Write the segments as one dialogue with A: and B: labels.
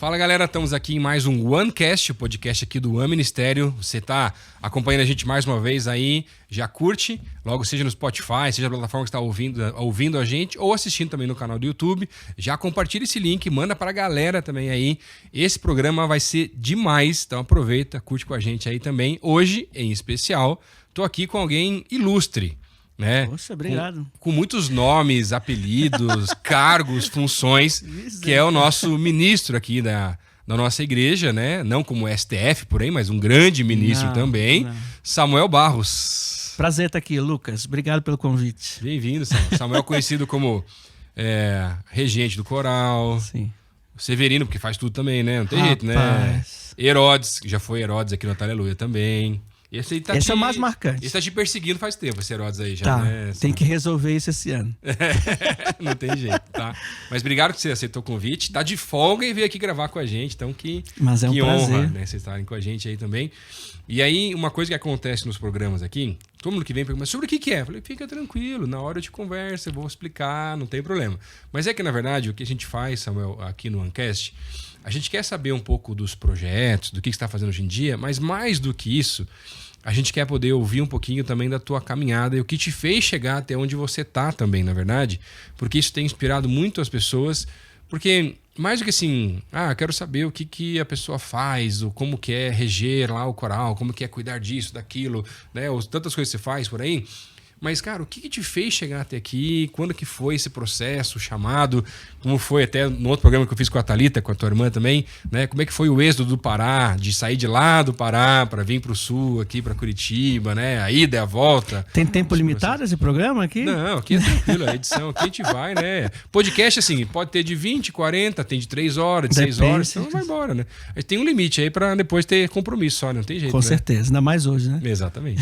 A: Fala galera, estamos aqui em mais um OneCast, o podcast aqui do One Ministério. Você está acompanhando a gente mais uma vez aí, já curte, logo seja no Spotify, seja na plataforma que está ouvindo a gente ou assistindo também no canal do YouTube. Já compartilha esse link, manda para a galera também aí. Esse programa vai ser demais, então aproveita, curte com a gente aí também. Hoje, em especial, estou aqui com alguém ilustre. Né?
B: Poxa, obrigado.
A: Com muitos nomes, apelidos, cargos, funções, que é o nosso ministro aqui da nossa igreja, né? Não como STF, porém, mas um grande ministro também, Samuel Barros.
B: Prazer estar aqui, Lucas. Obrigado pelo convite.
A: Bem-vindo, Samuel. Samuel conhecido como regente do coral.
B: Sim.
A: Severino, porque faz tudo também, né? Não tem jeito, né? Herodes, que já foi Herodes aqui no Aleluia também. Esse é
B: o mais marcante.
A: Esse tá te perseguindo faz tempo, esse Herodes aí já,
B: tá,
A: né?
B: Tem que resolver isso esse ano.
A: Não tem jeito, tá? Mas obrigado que você aceitou o convite. Tá de folga e veio aqui gravar com a gente, então
B: Mas é um
A: honra,
B: prazer,
A: né? Vocês estarem com a gente aí também. E aí, uma coisa que acontece nos programas aqui, todo mundo que vem pergunta, sobre o que é? Eu falei, fica tranquilo, na hora eu te converso, eu vou explicar, não tem problema. Mas é que, na verdade, o que a gente faz, Samuel, aqui no OneCast, a gente quer saber um pouco dos projetos, do que você está fazendo hoje em dia, mas mais do que isso, a gente quer poder ouvir um pouquinho também da tua caminhada e o que te fez chegar até onde você tá também, na verdade, porque isso tem inspirado muito as pessoas, porque mais do que assim, quero saber o que a pessoa faz, ou como que é reger lá o coral, como que é cuidar disso, daquilo, né, ou tantas coisas que você faz por aí. Mas, cara, o que te fez chegar até aqui? Quando que foi esse processo, o chamado? Como foi até no outro programa que eu fiz com a Thalita, com a tua irmã também, né? Como é que foi o êxodo do Pará, de sair de lá do Pará para vir para o sul, aqui para Curitiba, né? A ida e a volta.
B: Tem tempo limitado esse programa aqui?
A: Não, aqui é tranquilo, a edição aqui a gente vai, né? Podcast, assim, pode ter de 20, 40, tem de 3 horas, de 6 horas, então vai embora, né? A gente tem um limite aí para depois ter compromisso só, não tem jeito,
B: Com
A: né?
B: certeza, ainda mais hoje, né?
A: Exatamente.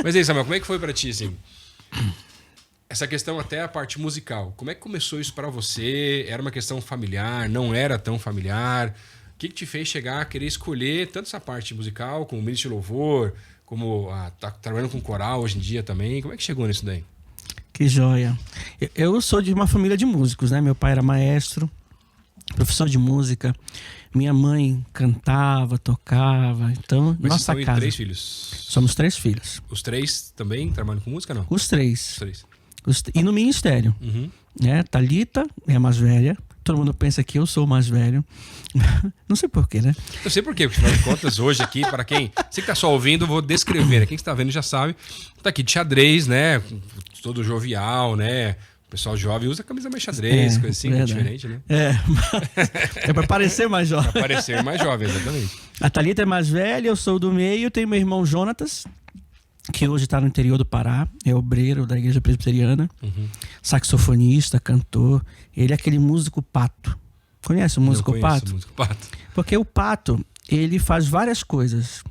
A: Mas aí, Samuel, como é que foi para ti, assim? Essa questão até a parte musical. Como é que começou isso para você? Era uma questão familiar? Não era tão familiar? O que te fez chegar a querer escolher tanto essa parte musical, como ministro de louvor, como tá trabalhando com coral hoje em dia também? Como é que chegou nisso daí?
B: Que joia. Eu sou de uma família de músicos, né? Meu pai era maestro, professor de música. Minha mãe cantava, tocava. Então,
A: mas
B: nossa
A: vocês
B: casa.
A: 3 filhos?
B: Somos 3 filhos.
A: Os 3 também trabalham com música, não?
B: Os 3.
A: Os 3.
B: E no ministério.
A: Uhum.
B: Né? Thalita é a mais velha. Todo mundo pensa que eu sou o mais velho. Não sei porquê, né?
A: Eu sei porquê, porque afinal de contas, hoje aqui, para quem... Você que tá só ouvindo, eu vou descrever, né? Quem está vendo já sabe. Tá aqui de xadrez, né? Todo jovial, né? O pessoal jovem usa camisa mais xadrez, coisa assim, diferente, né?
B: É pra parecer mais jovem.
A: Pra parecer mais jovem, exatamente.
B: A Thalita é mais velha, eu sou do meio, tenho meu irmão Jonatas, que hoje está no interior do Pará, é obreiro da igreja presbiteriana, saxofonista, cantor. Ele é aquele músico pato. Conhece o músico pato?
A: O músico pato.
B: Porque o pato, ele faz várias coisas.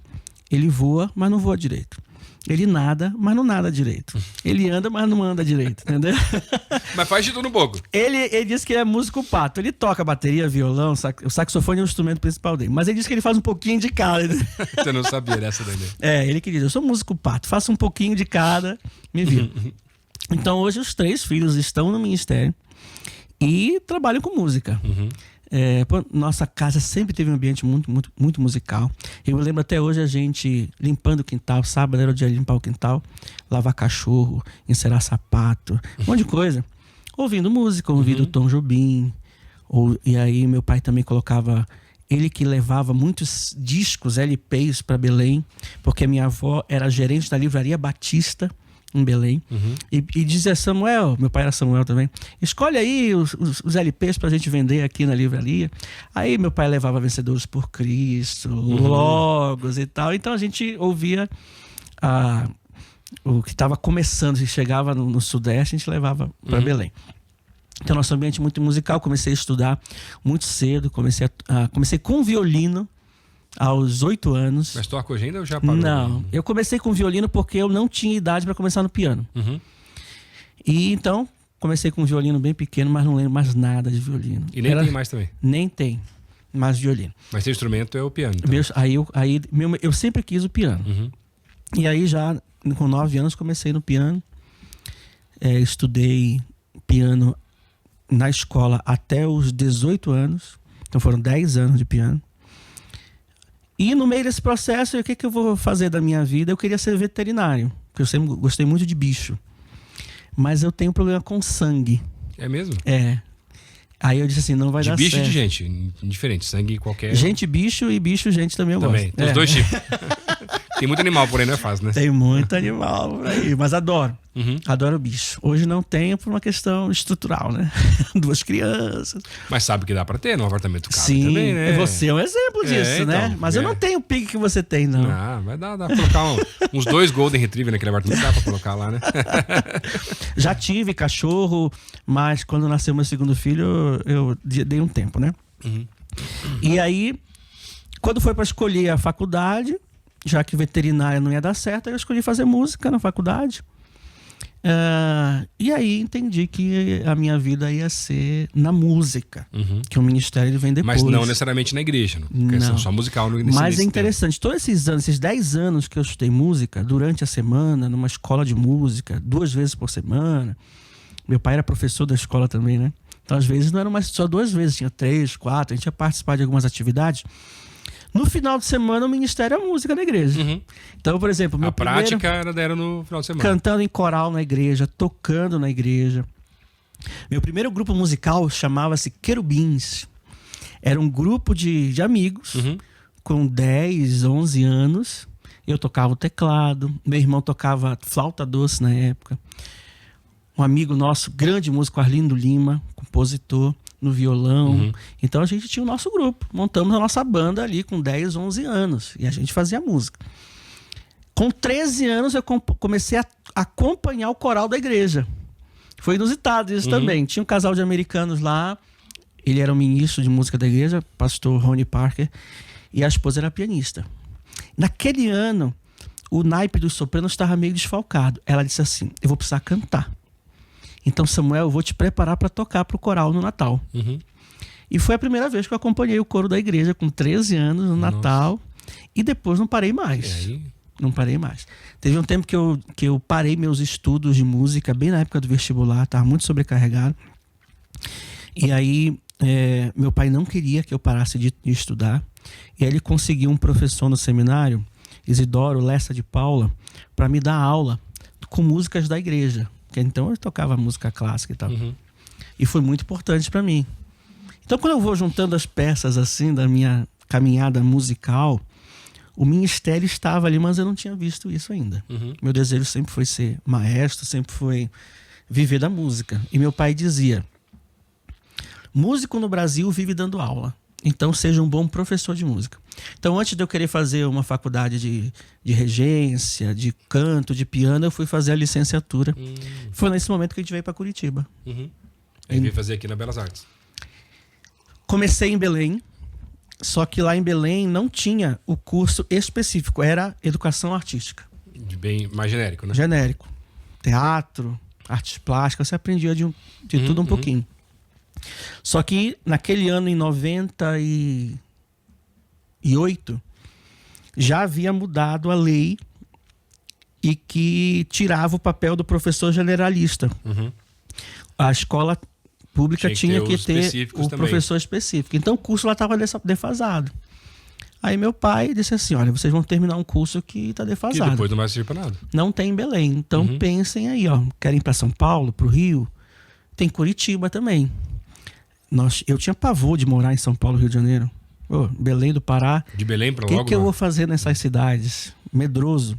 B: Ele voa, mas não voa direito. Ele nada, mas não nada direito. Ele anda, mas não anda direito, entendeu?
A: Mas faz de tudo um pouco.
B: Ele diz que ele é músico pato. Ele toca bateria, violão, o saxofone é o instrumento principal dele. Mas ele diz que ele faz um pouquinho de cada.
A: Você não sabia dessa daí, né?
B: Ele que diz, eu sou músico pato, faço um pouquinho de cada, me vira. Então hoje os 3 filhos estão no ministério e trabalham com música. Nossa casa sempre teve um ambiente muito musical. Eu lembro até hoje a gente limpando o quintal. Sábado era o dia de limpar o quintal, lavar cachorro, encerar sapato, um monte de coisa. Ouvindo música, ouvindo Tom Jobim. E aí meu pai também colocava... Ele que levava muitos discos, LPs para Belém, porque minha avó era gerente da Livraria Batista em Belém, e dizia, Samuel, meu pai era Samuel também, escolhe aí os LPs pra gente vender aqui na livraria. Aí meu pai levava Vencedores por Cristo, Logos e tal. Então a gente ouvia o que estava começando, se chegava no Sudeste, a gente levava para Belém. Então nosso ambiente muito musical, comecei a estudar muito cedo, comecei com violino, aos 8 anos.
A: Mas toca hoje ainda ou já parou?
B: Não, eu comecei com violino porque eu não tinha idade para começar no piano. E então, comecei com violino bem pequeno, mas não lembro mais nada de violino.
A: E nem tem mais também?
B: Nem tem mais violino.
A: Mas seu instrumento é o piano?
B: Então. Eu sempre quis o piano. E aí já com 9 anos comecei no piano. Estudei piano na escola até os 18 anos. Então foram 10 anos de piano. E no meio desse processo, o que eu vou fazer da minha vida? Eu queria ser veterinário, porque eu sempre gostei muito de bicho. Mas eu tenho problema com sangue.
A: É mesmo?
B: É. Aí eu disse assim, não vai dar certo.
A: De bicho e de gente, indiferente, sangue qualquer...
B: Gente, bicho e bicho, gente também eu
A: também,
B: gosto.
A: Os dois tipos. Tem muito animal, porém não é fácil, né?
B: Tem muito animal por aí, mas adoro.
A: Uhum.
B: Adoro bicho. Hoje não tenho por uma questão estrutural, né? 2 crianças.
A: Mas sabe que dá pra ter no apartamento caro
B: Sim,
A: também, né?
B: Você é um exemplo disso,
A: então,
B: né? Mas eu não tenho o pique que você tem, não.
A: Ah, vai dar pra colocar uns 2 Golden Retriever naquele apartamento, dá pra colocar lá, né?
B: Já tive cachorro, mas quando nasceu meu segundo filho, eu dei um tempo, né?
A: Uhum.
B: E aí, quando foi pra escolher a faculdade, já que veterinária não ia dar certo, eu escolhi fazer música na faculdade. E aí entendi que a minha vida ia ser na música, que o ministério ele vem depois.
A: Mas não necessariamente na igreja, não. Questão só musical.
B: Mas é interessante, todos esses anos, esses 10 anos que eu estudei música, durante a semana, numa escola de música, 2 vezes por semana. Meu pai era professor da escola também, né? Então às vezes não eram mais só 2 vezes, tinha 3, 4, a gente ia participar de algumas atividades. No final de semana, o ministério é a música na igreja. Então, por exemplo, meu
A: prática era no final de semana.
B: Cantando em coral na igreja, tocando na igreja. Meu primeiro grupo musical chamava-se Querubins. Era um grupo de amigos com 10, 11 anos. Eu tocava o teclado, meu irmão tocava flauta doce na época. Um amigo nosso, grande músico, Arlindo Lima, compositor, no violão. Então a gente tinha o nosso grupo. Montamos a nossa banda ali com 10, 11 anos. E a gente fazia música. Com 13 anos eu comecei a acompanhar o coral da igreja. Foi inusitado isso também. Tinha um casal de americanos lá. Ele era o ministro de música da igreja, pastor Ronnie Parker. E a esposa era pianista. Naquele ano, o naipe dos sopranos estava meio desfalcado. Ela disse assim, eu vou precisar cantar. Então, Samuel, eu vou te preparar para tocar para o coral no Natal. E foi a primeira vez que eu acompanhei o coro da igreja com 13 anos no Natal. E depois não parei mais. Não parei mais. Teve um tempo que eu parei meus estudos de música, bem na época do vestibular, estava muito sobrecarregado. E aí, meu pai não queria que eu parasse de estudar. E aí ele conseguiu um professor no seminário, Isidoro Lessa de Paula, para me dar aula com músicas da igreja. Então eu tocava música clássica e tal. E foi muito importante para mim. Então quando eu vou juntando as peças assim da minha caminhada musical, o ministério estava ali, mas eu não tinha visto isso ainda. Meu desejo sempre foi ser maestro, sempre foi viver da música. E meu pai dizia, músico no Brasil vive dando aula. Então seja um bom professor de música. Então antes de eu querer fazer uma faculdade de regência, de canto, de piano, eu fui fazer a licenciatura. Foi nesse momento que a gente veio para Curitiba.
A: Aí veio fazer aqui na Belas Artes.
B: Comecei em Belém, só que lá em Belém não tinha o curso específico, era educação artística.
A: Bem mais genérico, né?
B: Genérico. Teatro, artes plásticas, você aprendia de tudo um pouquinho. Só que naquele ano, em 98, já havia mudado a lei e que tirava o papel do professor generalista. A escola pública tinha que ter o professor específico. Então o curso lá estava defasado. Aí meu pai disse assim, olha, vocês vão terminar um curso que está defasado.
A: E depois não vai servir para nada.
B: Não tem em Belém. Então pensem aí, ó, querem ir para São Paulo, para o Rio? Tem Curitiba também. Eu tinha pavor de morar em São Paulo, Rio de Janeiro. Belém do Pará.
A: De Belém para logo.
B: O que eu vou fazer nessas cidades? Medroso.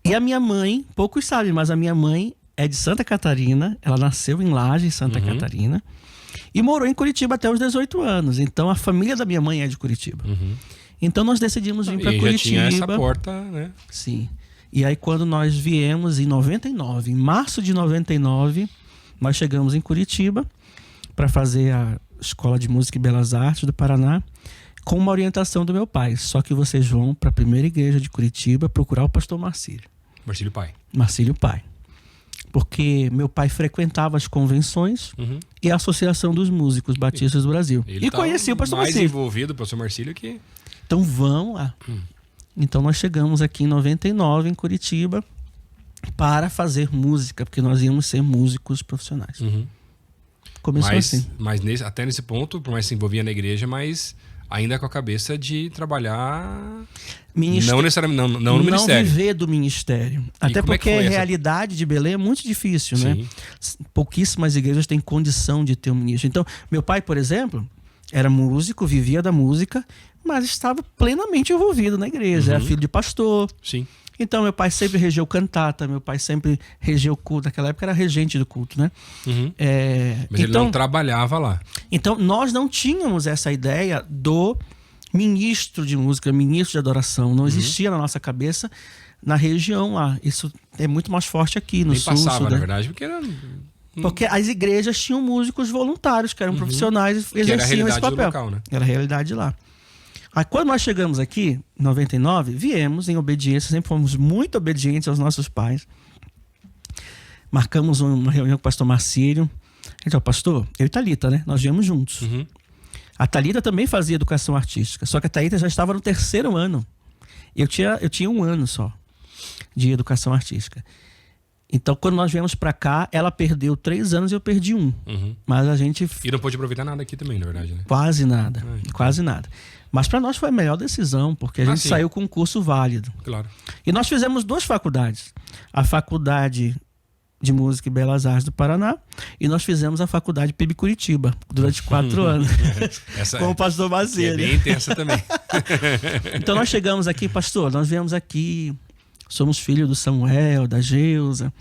B: E a minha mãe, poucos sabem, mas a minha mãe é de Santa Catarina. Ela nasceu em Lages, Santa Catarina. E morou em Curitiba até os 18 anos. Então a família da minha mãe é de Curitiba. Então nós decidimos vir para Curitiba.
A: Já tinha essa porta, né?
B: Sim. E aí quando nós viemos em 99, em março de 99, nós chegamos em Curitiba para fazer a Escola de Música e Belas Artes do Paraná, com uma orientação do meu pai. Só que vocês vão para a primeira igreja de Curitiba procurar o pastor Marcílio.
A: Marcílio Pai.
B: Marcílio Pai. Porque meu pai frequentava as convenções e a Associação dos Músicos Batistas do Brasil.
A: Ele
B: conhecia o pastor
A: mais
B: Marcílio.
A: Envolvido, o pastor Marcílio, que...
B: Então vão lá. Então nós chegamos aqui em 99, em Curitiba, para fazer música, porque nós íamos ser músicos profissionais. começou assim.
A: Mas até nesse ponto, por mais que se envolvia na igreja, mas ainda com a cabeça de trabalhar... Não necessariamente, não no ministério.
B: Não viver do ministério. Até porque a realidade de Belém é muito difícil, né? Pouquíssimas igrejas têm condição de ter um ministro. Então, meu pai, por exemplo, era músico, vivia da música, mas estava plenamente envolvido na igreja. Era filho de pastor.
A: Sim.
B: Então, meu pai sempre regeu cantata, meu pai sempre regeu culto. Naquela época era regente do culto, né?
A: Mas ele não trabalhava lá.
B: Então, nós não tínhamos essa ideia do ministro de música, ministro de adoração. Não existia na nossa cabeça na região lá. Isso é muito mais forte aqui no sul.
A: Nem passava, na verdade, porque era...
B: Porque as igrejas tinham músicos voluntários, que eram profissionais e exerciam esse papel.
A: Local, né?
B: Era a realidade lá. Aí, quando nós chegamos aqui, em 99, viemos em obediência, sempre fomos muito obedientes aos nossos pais. Marcamos uma reunião com o pastor Marcílio. Então, pastor, eu e Thalita, né? Nós viemos juntos. A Thalita também fazia educação artística, só que a Thalita já estava no 3º ano. Eu tinha 1 ano só de educação artística. Então, quando nós viemos para cá, ela perdeu 3 anos e eu perdi 1. Mas a gente...
A: E não pôde aproveitar nada aqui também, na verdade, né?
B: Quase nada, quase nada. Mas para nós foi a melhor decisão, porque a gente saiu com um curso válido.
A: Claro.
B: E nós fizemos 2 faculdades. A Faculdade de Música e Belas Artes do Paraná e nós fizemos a Faculdade PIB Curitiba durante 4 anos. Com o pastor Marcílio.
A: É bem intensa também.
B: Então nós chegamos aqui, pastor, nós viemos aqui, somos filhos do Samuel, da Geusa,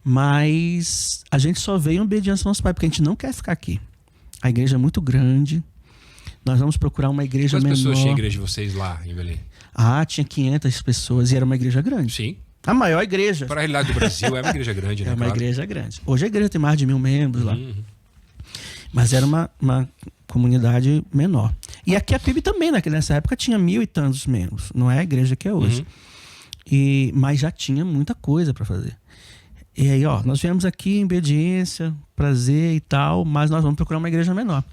B: mas a gente só veio em obediência ao nosso pai, porque a gente não quer ficar aqui. A igreja é muito grande, nós vamos procurar uma igreja menor.
A: Quantas pessoas tinha a igreja de vocês lá em Belém?
B: Tinha 500 pessoas e era uma igreja grande.
A: Sim.
B: A maior igreja.
A: Para a realidade do Brasil, é uma igreja grande, né?
B: É uma igreja grande. Hoje a igreja tem mais de 1000 membros lá. Mas era uma comunidade menor. E aqui a PIB também, nessa época, tinha 1000 e tantos membros. Não é a igreja que é hoje. Mas já tinha muita coisa para fazer. E aí, nós viemos aqui em obediência, prazer e tal, mas nós vamos procurar uma igreja menor.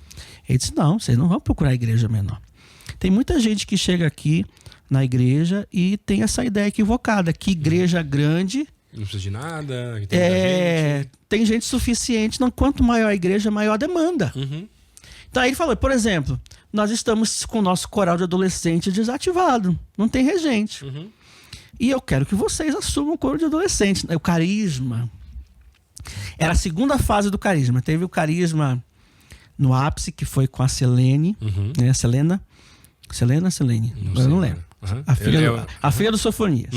B: Ele disse, não, vocês não vão procurar a igreja menor. Tem muita gente que chega aqui na igreja e tem essa ideia equivocada, que igreja grande...
A: Não precisa de nada, que
B: tem gente. Tem gente suficiente, não, quanto maior a igreja, maior a demanda. Então aí ele falou, por exemplo, nós estamos com o nosso coral de adolescente desativado, não tem regente. E eu quero que vocês assumam o coro de adolescente. O carisma. Era a 2ª fase do carisma. Teve o carisma no ápice, que foi com a Selene, né? Selene? Eu não lembro. A filha do Sofonias.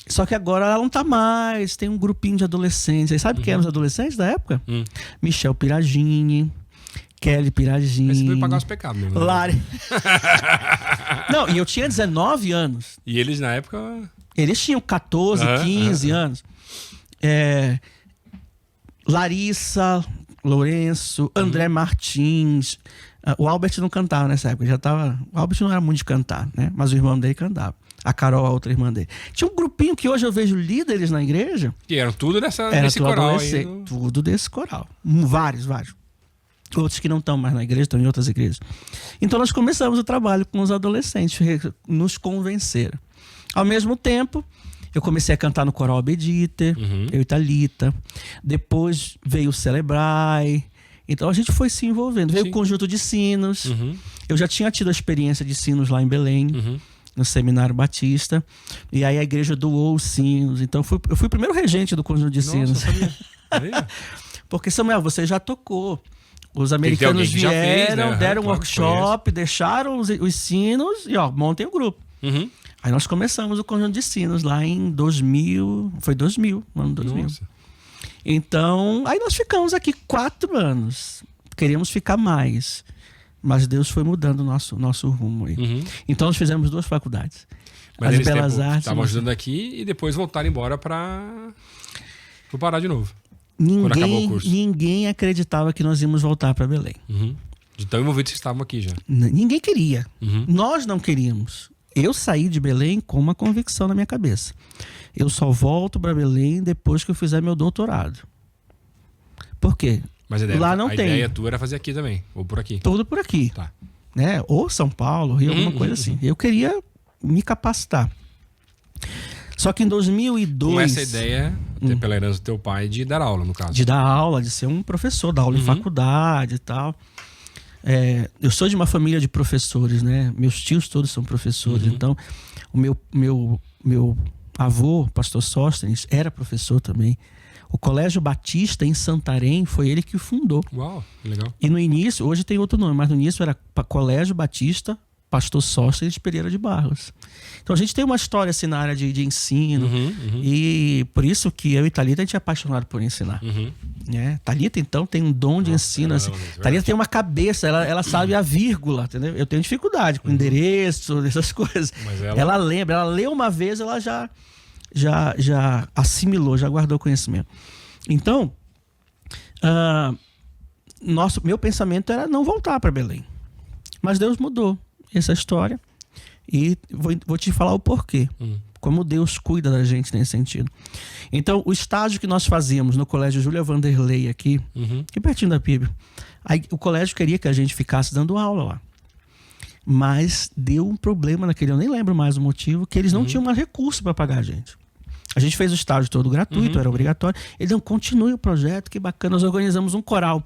B: Só que agora ela não tá mais. Tem um grupinho de adolescentes. Aí sabe quem eram os adolescentes da época? Michel Piragini, Kelly Piragini.
A: Mas você veio pagar os pecados mesmo.
B: Lari. Não, e eu tinha 19 anos.
A: E eles na época...
B: Eles tinham 14, 15 anos. Larissa, Lourenço, André Martins... O Albert não cantava nessa época, já tava... O Albert não era muito de cantar, né? Mas o irmão dele cantava. A Carol, a outra irmã dele. Tinha um grupinho que hoje eu vejo líderes na igreja.
A: Que eram tudo desse coral aí.
B: Tudo desse coral. Vários. Outros que não estão mais na igreja, estão em outras igrejas. Então nós começamos o trabalho com os adolescentes, nos convenceram. Ao mesmo tempo, eu comecei a cantar no coral Abediter, eu e Thalita. Depois veio o Celebrai. Então a gente foi se envolvendo. Veio o conjunto de sinos. Eu já tinha tido a experiência de sinos lá em Belém, no Seminário Batista. E aí a igreja doou os sinos. Então eu fui o primeiro regente do conjunto de sinos. Porque, Samuel, você já tocou. Os americanos vieram, deram um workshop, deixaram os sinos e montem o grupo. Aí nós começamos o conjunto de sinos lá em 2000. Foi 2000, ano 2000. Nossa. Então, aí nós ficamos aqui 4 anos. Queríamos ficar mais. Mas Deus foi mudando o nosso rumo aí. Então nós fizemos 2 faculdades.
A: Mas eles Belas Artes. Estavam ajudando aqui e depois voltaram embora para parar de novo. Quando acabou o curso.
B: Ninguém acreditava que nós íamos voltar para Belém.
A: De tão envolvidos que estavam aqui já.
B: Ninguém queria. Nós não queríamos. Eu saí de Belém com uma convicção na minha cabeça. Eu só volto para Belém depois que eu fizer meu doutorado. Por quê?
A: Mas
B: lá não tem.
A: A ideia tua era fazer aqui também, ou por aqui?
B: Tudo por aqui.
A: Tá.
B: Né? Ou São Paulo, Rio, alguma coisa assim. Eu queria me capacitar. Só que em 2002...
A: Com essa ideia pela herança do teu pai de dar aula, no caso.
B: De dar aula, de ser um professor, dar aula em faculdade e tal. Eu sou de uma família de professores, né? Meus tios todos são professores. Então, o meu avô, pastor Sóstenes, era professor também. O Colégio Batista em Santarém foi ele que fundou.
A: Uau, que legal.
B: E no início, hoje tem outro nome, mas no início era Colégio Batista Pastor Sóstenes Pereira de Barros. Então a gente tem uma história assim na área de ensino. E por isso que eu e Thalita, a gente é apaixonado por ensinar. Né? Thalita, então, tem um dom de ensino. Assim. Thalita tem uma cabeça, ela sabe a vírgula, entendeu? Eu tenho dificuldade com endereço, essas coisas. Mas ela lembra, ela leu uma vez, ela já assimilou, já guardou conhecimento. Então, meu pensamento era não voltar para Belém. Mas Deus mudou essa história e vou te falar o porquê. Como Deus cuida da gente nesse sentido. Então, o estágio que nós fazíamos no Colégio Júlia Vanderlei aqui pertinho da PIB, aí, o colégio queria que a gente ficasse dando aula lá. Mas deu um problema naquele, eu nem lembro mais o motivo, que eles não tinham mais recurso para pagar a gente. A gente fez o estágio todo gratuito, era obrigatório. Eles não, continue o projeto, que bacana. Nós organizamos um coral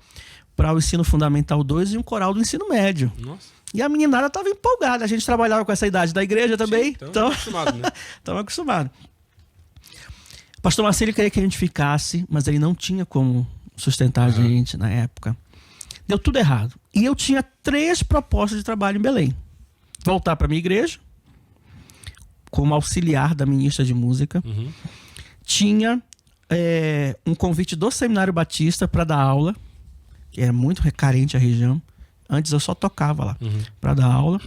B: para o ensino fundamental 2 e um coral do ensino médio.
A: Nossa.
B: E a meninada estava empolgada. A gente trabalhava com essa idade da igreja também.
A: Sim, então acostumado, né?
B: Estava acostumado. O pastor Marcelo queria que a gente ficasse, mas ele não tinha como sustentar a gente na época. Deu tudo errado. E eu tinha 3 propostas de trabalho em Belém. Voltar para minha igreja, como auxiliar da ministra de música. Tinha um convite do Seminário Batista para dar aula, que era muito carente a região. Antes eu só tocava lá para dar aula.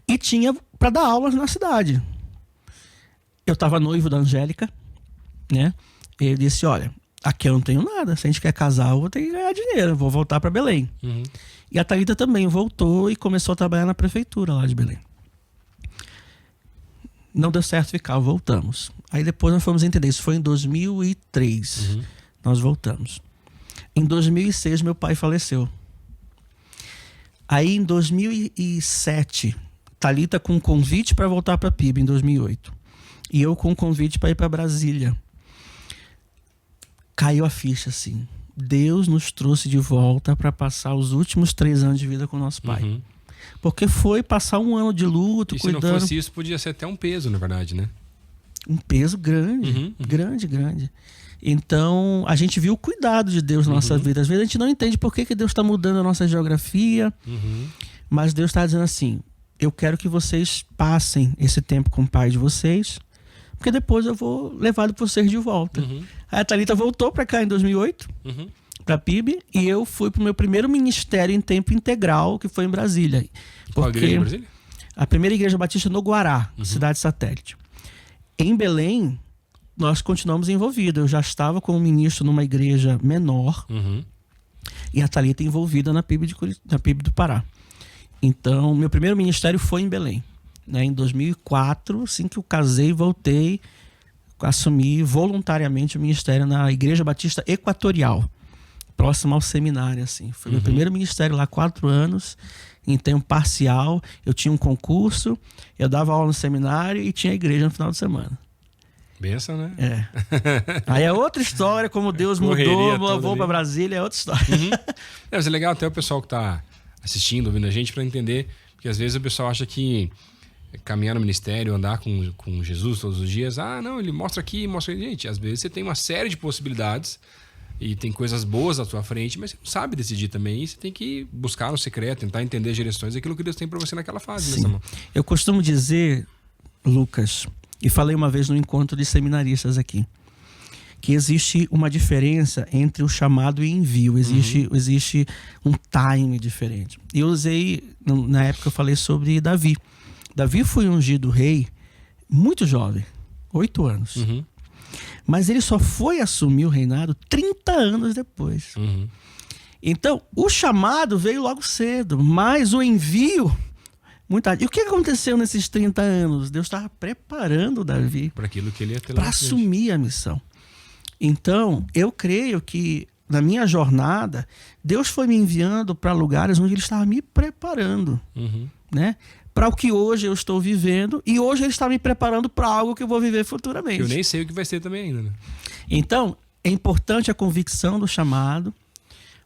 B: E tinha para dar aulas na cidade. Eu estava noivo da Angélica, né? Ele disse, olha, aqui eu não tenho nada. Se a gente quer casar, eu vou ter que ganhar dinheiro. Eu vou voltar para Belém. E a Thalita também voltou e começou a trabalhar na prefeitura lá de Belém. Não deu certo ficar, voltamos. Aí depois nós fomos entender, isso foi em 2003. Nós voltamos. Em 2006 meu pai faleceu. Aí em 2007, Thalita com um convite para voltar para a PIB em 2008. E eu com um convite para ir para Brasília. Caiu a ficha assim. Deus nos trouxe de volta para passar os últimos 3 anos de vida com o nosso pai. Porque foi passar um ano de luto, cuidando.
A: Se não fosse isso, podia ser até um peso, na verdade, né?
B: Um peso grande, grande. Então, a gente viu o cuidado de Deus na nossa vida. Às vezes a gente não entende por que Deus está mudando a nossa geografia, mas Deus está dizendo assim, eu quero que vocês passem esse tempo com o pai de vocês, porque depois eu vou levá-lo para vocês de volta. Aí a Thalita voltou para cá em 2008, para a PIB, e eu fui para o meu primeiro ministério em tempo integral, que foi em Brasília.
A: Qual a igreja em Brasília?
B: A primeira igreja batista no Guará, cidade satélite. Em Belém, nós continuamos envolvidos. Eu já estava como ministro numa igreja menor e a Thalita envolvida na PIB do Pará. Então, meu primeiro ministério foi em Belém. Né? Em 2004, assim que eu casei, voltei, assumi voluntariamente o ministério na Igreja Batista Equatorial, próximo ao seminário. Assim. Foi meu primeiro ministério lá, 4 anos, em tempo parcial. Eu tinha um concurso, eu dava aula no seminário e tinha igreja no final de semana.
A: Benção, né?
B: Aí é outra história, como Deus mudou, vou para Brasília, é outra história.
A: Mas é legal até o pessoal que está assistindo, ouvindo a gente, para entender, porque às vezes o pessoal acha que caminhar no ministério, andar com Jesus todos os dias, não, ele mostra aqui, mostra ali. Gente, às vezes você tem uma série de possibilidades e tem coisas boas à sua frente, mas você não sabe decidir também, e você tem que buscar no secreto, tentar entender as direções daquilo que Deus tem para você naquela fase.
B: Sim. Né, eu costumo dizer, Lucas, e falei uma vez no encontro de seminaristas aqui, que existe uma diferença entre o chamado e envio. Existe um time diferente. E eu usei, na época eu falei sobre Davi. Davi foi ungido rei muito jovem, 8 anos. Mas ele só foi assumir o reinado 30 anos depois. Então, o chamado veio logo cedo, mas o envio... E o que aconteceu nesses 30 anos? Deus estava preparando Davi
A: para aquilo que ele ia ter
B: para assumir a missão. Então, eu creio que na minha jornada, Deus foi me enviando para lugares onde Ele estava me preparando, né? Para o que hoje eu estou vivendo, e hoje Ele está me preparando para algo que eu vou viver futuramente.
A: Eu nem sei o que vai ser também ainda, né?
B: Então, é importante a convicção do chamado,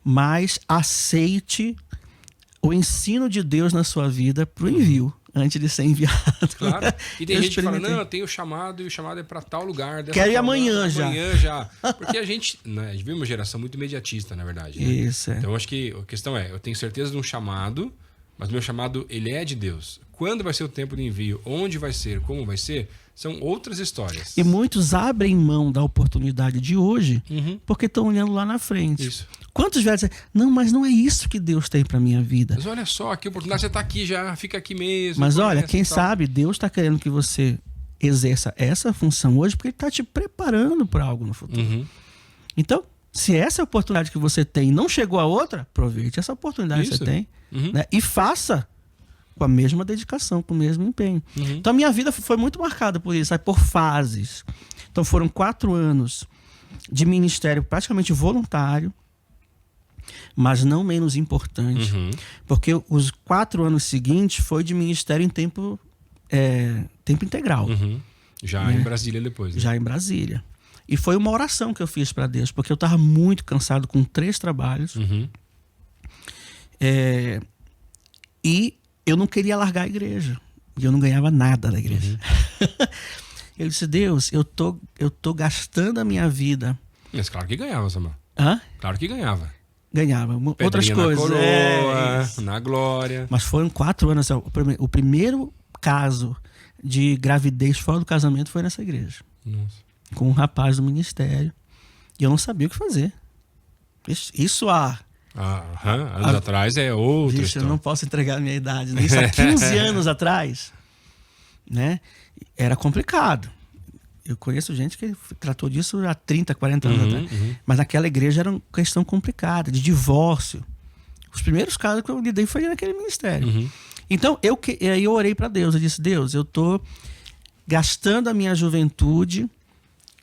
B: mas aceite o ensino de Deus na sua vida para o envio, antes de ser enviado.
A: Claro. E tem gente que fala, não, eu tenho o chamado e o chamado é para tal lugar.
B: Quero ir amanhã já.
A: Amanhã já. Porque a gente vive uma geração muito imediatista, na verdade. Né?
B: Isso, é.
A: Então, acho que a questão é, eu tenho certeza de um chamado, mas meu chamado, ele é de Deus. Quando vai ser o tempo de envio, onde vai ser, como vai ser, são outras histórias.
B: E muitos abrem mão da oportunidade de hoje porque estão olhando lá na frente.
A: Isso.
B: Quantos velhos dizem, não, mas não é isso que Deus tem para minha vida.
A: Mas olha só, que oportunidade, você está aqui já, fica aqui mesmo.
B: Mas olha, quem sabe Deus está querendo que você exerça essa função hoje porque Ele está te preparando para algo no futuro. Então, se essa é a oportunidade que você tem e não chegou a outra, aproveite essa oportunidade que você tem, né? E faça com a mesma dedicação, com o mesmo empenho. Então a minha vida foi muito marcada por isso, por fases. Então foram 4 anos de ministério praticamente voluntário, mas não menos importante, porque os 4 anos seguintes foi de ministério em tempo integral.
A: Já em Brasília depois. Né?
B: Já em Brasília. E foi uma oração que eu fiz para Deus, porque eu estava muito cansado com 3 trabalhos. E eu não queria largar a igreja. E eu não ganhava nada da igreja. Eu disse, Deus, eu tô gastando a minha vida.
A: Mas claro que ganhava, Samuel.
B: Hã?
A: Claro que ganhava.
B: Ganhava.
A: Pedrinha
B: Outras coisas.
A: Na coroa, na glória.
B: Mas foram 4 anos. O primeiro caso de gravidez fora do casamento foi nessa igreja.
A: Nossa.
B: Com um rapaz do ministério. E eu não sabia o que fazer. Isso há...
A: anos atrás é outra história.
B: Eu não posso entregar a minha idade. Né? Isso há 15 anos atrás, né? Era complicado. Eu conheço gente que tratou disso há 30, 40 anos atrás. Mas naquela igreja era uma questão complicada, de divórcio. Os primeiros casos que eu lidei foi naquele ministério. Então, eu orei para Deus. Eu disse, Deus, eu estou gastando a minha juventude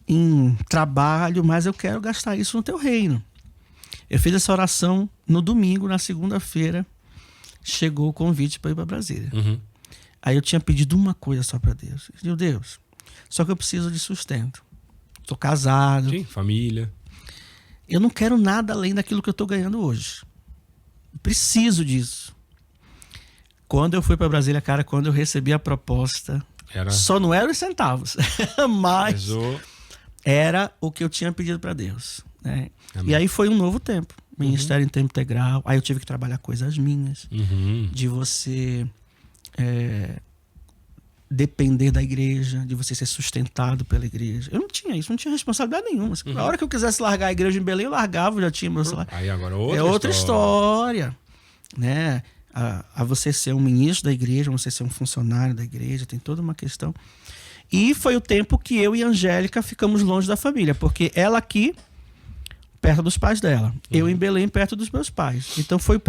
B: em trabalho, mas eu quero gastar isso no teu reino. Eu fiz essa oração no domingo, na segunda-feira, chegou o convite para ir para Brasília. Aí eu tinha pedido uma coisa só para Deus. Eu disse, Deus, só que eu preciso de sustento. Estou casado.
A: Sim, família.
B: Eu não quero nada além daquilo que eu estou ganhando hoje. Preciso disso. Quando eu fui para Brasília, cara, quando eu recebi a proposta, só não eram os centavos, mas era o que eu tinha pedido para Deus. Né? E aí foi um novo tempo. Ministério em tempo integral. Aí eu tive que trabalhar coisas minhas. De você depender da igreja, de você ser sustentado pela igreja. Eu não tinha isso, não tinha responsabilidade nenhuma. Na hora que eu quisesse largar a igreja em Belém, eu largava, eu já tinha meu salário.
A: Aí agora
B: outra história. Né? A você ser um ministro da igreja, você ser um funcionário da igreja, tem toda uma questão. E foi o tempo que eu e a Angélica ficamos longe da família, porque ela aqui perto dos pais dela, eu em Belém perto dos meus pais. Então foi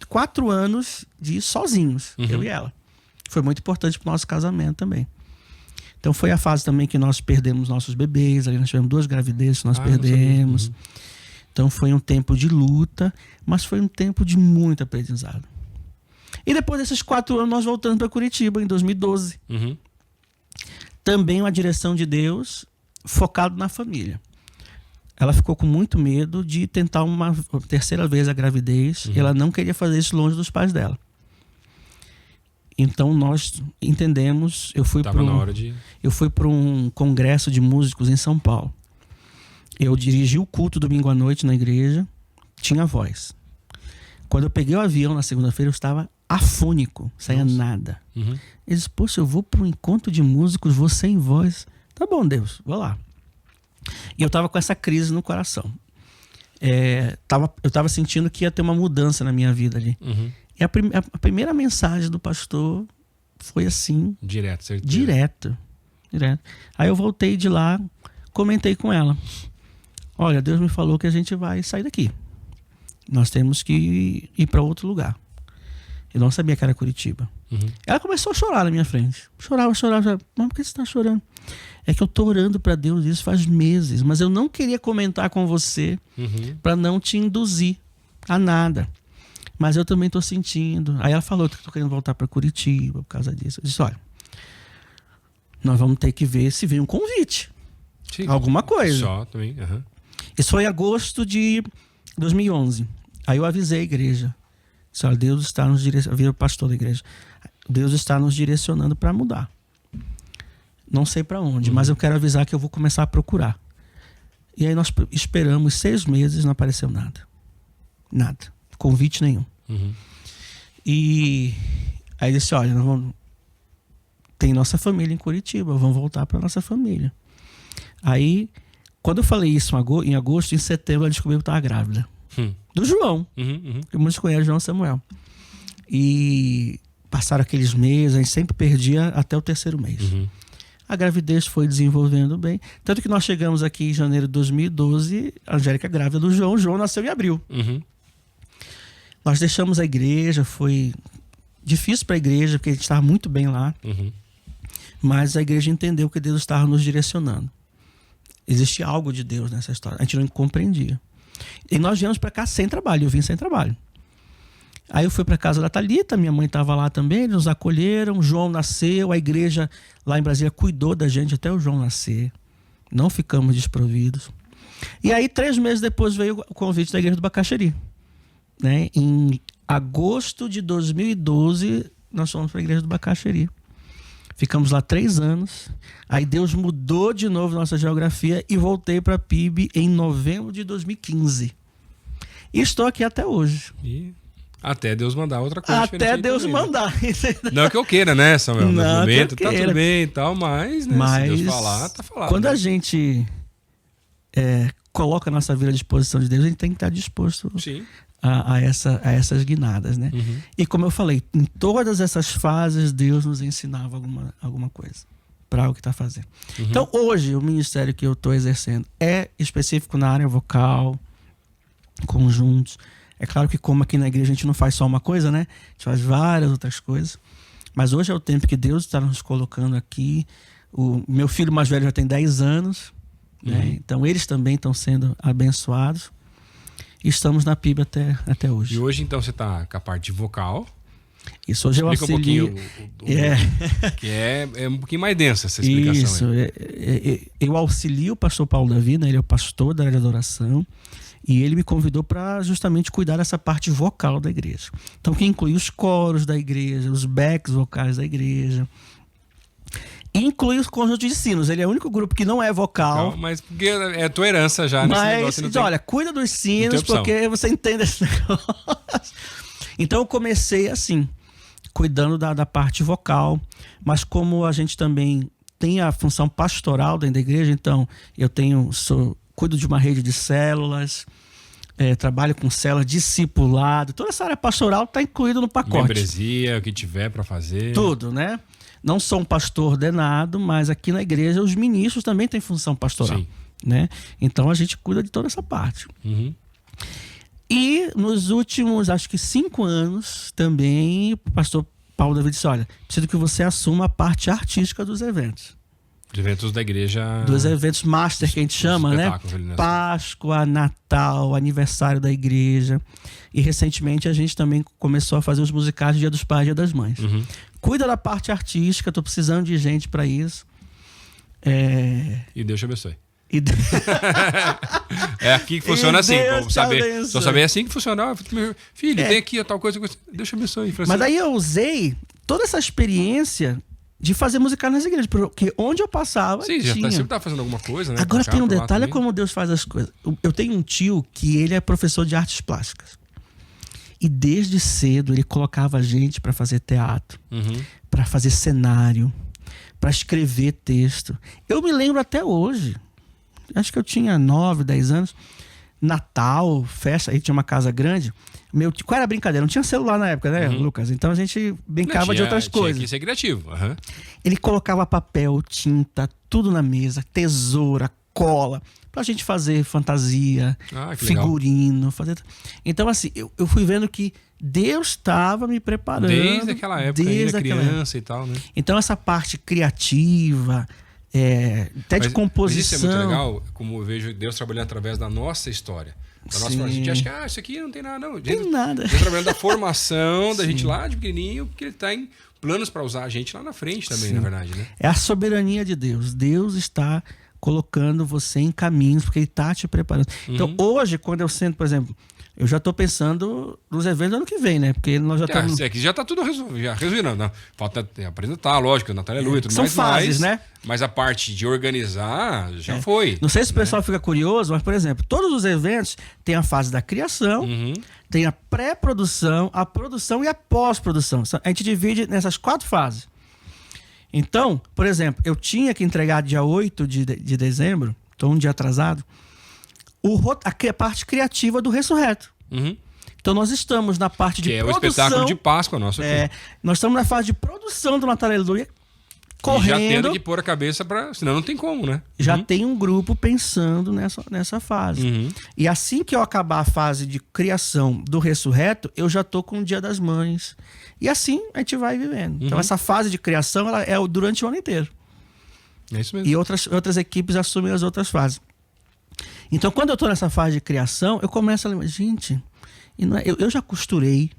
B: 4 anos de sozinhos, eu e ela. Foi muito importante para o nosso casamento também. Então foi a fase também que nós perdemos nossos bebês, ali nós tivemos 2 gravidezes que nós perdemos. Então foi um tempo de luta, mas foi um tempo de muito aprendizado. E depois desses 4 anos nós voltamos para Curitiba em 2012. Também uma direção de Deus focado na família. Ela ficou com muito medo de tentar uma 3ª vez a gravidez. E ela não queria fazer isso longe dos pais dela. Então nós entendemos. Eu fui para um congresso de músicos em São Paulo. Eu dirigi o culto domingo à noite na igreja. Tinha voz. Quando eu peguei o avião na segunda-feira, eu estava afônico. Saía nada. Eu disse, poxa, eu vou para um encontro de músicos, vou sem voz. Tá bom, Deus, vou lá. E eu estava com essa crise no coração. Eu estava sentindo que ia ter uma mudança na minha vida ali. E a primeira mensagem do pastor foi assim.
A: Direto, certeza.
B: Direto. Aí eu voltei de lá, comentei com ela. Olha, Deus me falou que a gente vai sair daqui. Nós temos que ir para outro lugar. Eu não sabia que era Curitiba. Ela começou a chorar na minha frente. Chorava. Mas por que você está chorando? É que eu estou orando para Deus isso faz meses, mas eu não queria comentar com você para não te induzir a nada. Mas eu também estou sentindo. Aí ela falou que estou querendo voltar para Curitiba por causa disso. Eu disse, olha, nós vamos ter que ver se vem um convite.
A: Sim.
B: Alguma coisa.
A: Só também. Uhum.
B: Isso foi em agosto de 2011. Aí eu avisei a igreja. Disse, olha, Deus está nos direcionando. Eu vi o pastor da igreja. Deus está nos direcionando para mudar. Não sei para onde, mas eu quero avisar que eu vou começar a procurar. E aí nós esperamos 6 meses, não apareceu nada. Nada. Convite nenhum. E aí disse, olha, nós vamos... tem nossa família em Curitiba, vamos voltar para nossa família. Aí, quando eu falei isso em agosto, em setembro ela descobriu que estava grávida. Do João. Que muitos conhecem, João Samuel. E passaram aqueles meses, a gente sempre perdia até o 3º mês. A gravidez foi desenvolvendo bem. Tanto que nós chegamos aqui em janeiro de 2012, a Angélica grávida do João. O João nasceu em abril. Nós deixamos a igreja, foi difícil para a igreja, porque a gente estava muito bem lá. Mas a igreja entendeu que Deus estava nos direcionando. Existia algo de Deus nessa história. A gente não compreendia. E nós viemos para cá sem trabalho. Eu vim sem trabalho. Aí eu fui para casa da Thalita, minha mãe estava lá também, eles nos acolheram, o João nasceu, a igreja lá em Brasília cuidou da gente até o João nascer. Não ficamos desprovidos. E aí 3 meses depois veio o convite da igreja do Bacaxeri. Né? Em agosto de 2012, nós fomos para a igreja do Bacaxeri. Ficamos lá 3 anos. Aí Deus mudou de novo nossa geografia e voltei para a PIB em novembro de 2015. E estou aqui até hoje.
A: Até Deus mandar outra coisa.
B: Até Deus também, mandar.
A: Não que eu queira, né, Samuel? No
B: Não,
A: momento tá tudo bem e tal, mas, né, se Deus falar, tá falado.
B: Quando
A: né?
B: a gente coloca a nossa vida à disposição de Deus, a gente tem que estar disposto a essas guinadas, né? E como eu falei, em todas essas fases, Deus nos ensinava alguma coisa para o que está fazendo. Então, hoje, o ministério que eu estou exercendo é específico na área vocal, conjuntos. É claro que como aqui na igreja a gente não faz só uma coisa, né? A gente faz várias outras coisas. Mas hoje é o tempo que Deus está nos colocando aqui. O meu filho mais velho já tem 10 anos. Né? Então eles também estão sendo abençoados. E estamos na PIB até hoje.
A: E hoje então você está com a parte vocal.
B: Isso, hoje eu auxilio...
A: um pouquinho que é um pouquinho mais densa essa explicação.
B: Isso, eu auxilio o pastor Paulo Davi, né? Ele é o pastor da área de adoração. E ele me convidou para justamente cuidar dessa parte vocal da igreja. Então, que inclui os coros da igreja, os backs vocais da igreja. E inclui os conjuntos de sinos. Ele é o único grupo que não é vocal.
A: Não, mas porque é a tua herança já.
B: Mas, olha, cuida dos sinos porque você entende esse negócio. Então, eu comecei assim, cuidando da parte vocal. Mas como a gente também tem a função pastoral dentro da igreja, então eu cuido de uma rede de células, trabalho com células, discipulado, toda essa área pastoral está incluída no pacote.
A: Membresia, o que tiver para fazer.
B: Tudo, né? Não sou um pastor ordenado, mas aqui na igreja os ministros também têm função pastoral.
A: Sim.
B: Né? Então a gente cuida de toda essa parte. E nos últimos, acho que 5 anos, também o pastor Paulo Davi disse, olha, preciso que você assuma a parte artística dos eventos.
A: Dos eventos da igreja.
B: Dos eventos master que a gente chama, né? Páscoa, Natal, aniversário da igreja. E recentemente a gente também começou a fazer os musicais Dia dos Pais e Dia das Mães. Cuida da parte artística, tô precisando de gente para isso.
A: E Deus te abençoe. É aqui que funciona assim. Vamos saber. Só saber assim que funciona. Filho, tem aqui tal coisa. Deus te abençoe.
B: Mas aí eu usei toda essa experiência de fazer musical nas igrejas, porque onde eu passava.
A: Sim,
B: tinha.
A: Sempre tá fazendo alguma coisa, né?
B: Agora tem um detalhe, é como Deus faz as coisas. Eu tenho um tio que ele é professor de artes plásticas. E desde cedo ele colocava a gente para fazer teatro, para fazer cenário, para escrever texto. Eu me lembro até hoje. Acho que eu tinha 9, 10 anos. Natal, festa, aí tinha uma casa grande. Qual era a brincadeira? Não tinha celular na época, né, Lucas? Então a gente brincava de outras coisas.
A: Tinha que ser criativo.
B: Ele colocava papel, tinta, tudo na mesa, tesoura, cola, pra gente fazer fantasia, figurino. Então, assim, eu fui vendo que Deus estava me preparando.
A: Desde aquela época, ainda criança e tal, né?
B: Então, essa parte criativa, até de composição.
A: Mas isso é muito legal, como eu vejo Deus trabalhando através da nossa história. Da nossa forma. A gente acha que isso aqui não tem nada, não.
B: Tem nada.
A: Deus trabalhando da formação da gente lá de pequenininho, porque ele está em planos para usar a gente lá na frente também, na verdade, né?
B: É a soberania de Deus. Deus está colocando você em caminhos, porque ele tá te preparando. Então, hoje, quando eu sento, por exemplo, eu já tô pensando nos eventos do ano que vem, né? Porque nós já estamos...
A: Aqui já tá tudo resolvido. Não. Falta apresentar, lógico, Natália Lua e tudo
B: São
A: mais.
B: fases, né?
A: Mas a parte de organizar já foi.
B: Não sei se o pessoal fica curioso, mas, por exemplo, todos os eventos têm a fase da criação, tem a pré-produção, a produção e a pós-produção. A gente divide nessas 4 fases. Então, por exemplo, eu tinha que entregar dia 8 de dezembro, estou um dia atrasado, a parte criativa do Ressurreto. Então nós estamos na parte de produção.
A: Que é o espetáculo de Páscoa nosso aqui.
B: Nós estamos na fase de produção do Natal Aleluia, correndo.
A: E já tendo que pôr a cabeça para... Senão não tem como, né?
B: Já tem um grupo pensando nessa fase. E assim que eu acabar a fase de criação do Ressurreto, eu já tô com o Dia das Mães. E assim a gente vai vivendo. Então essa fase de criação ela é durante o ano inteiro.
A: É isso mesmo.
B: E outras equipes assumem as outras fases. Então, quando eu tô nessa fase de criação, eu começo a lembrar, gente, eu já costurei.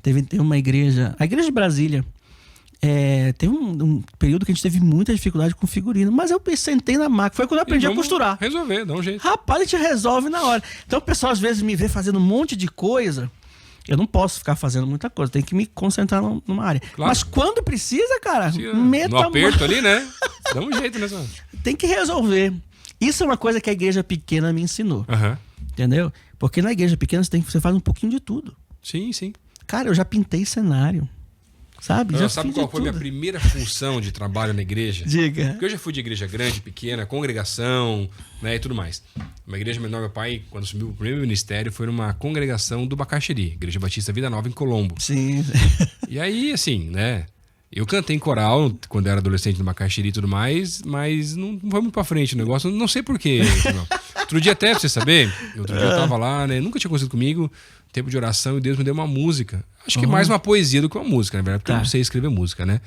B: Teve uma igreja, a igreja de Brasília, teve um período que a gente teve muita dificuldade com figurino, mas eu sentei na máquina, foi quando eu aprendi a costurar.
A: Resolver, dá um jeito.
B: Rapaz, a gente resolve na hora. Então, o pessoal às vezes me vê fazendo um monte de coisa, eu não posso ficar fazendo muita coisa, tenho que me concentrar numa área. Claro. Mas quando precisa, cara,
A: no aperto ali, né? Dá um jeito nessa.
B: Tem que resolver. Isso é uma coisa que a igreja pequena me ensinou. Entendeu? Porque na igreja pequena você faz um pouquinho de tudo.
A: Sim, sim.
B: Cara, eu já pintei cenário. Sabe?
A: Sabe qual foi a minha primeira função de trabalho na igreja?
B: Diga.
A: Porque eu já fui de igreja grande, pequena, congregação, né, e tudo mais. Uma igreja menor, meu pai, quando assumiu o primeiro ministério, foi numa congregação do Bacaxiri, Igreja Batista Vida Nova, em Colombo.
B: Sim.
A: E aí, assim, né... Eu cantei em coral quando era adolescente no Bacaxiri e tudo mais, mas não foi muito pra frente o negócio. Não sei porquê. Outro dia até, pra você saber, outro dia eu tava lá, né? Nunca tinha acontecido comigo, tempo de oração, e Deus me deu uma música. Acho que mais uma poesia do que uma música, na verdade, porque eu não sei escrever música, né?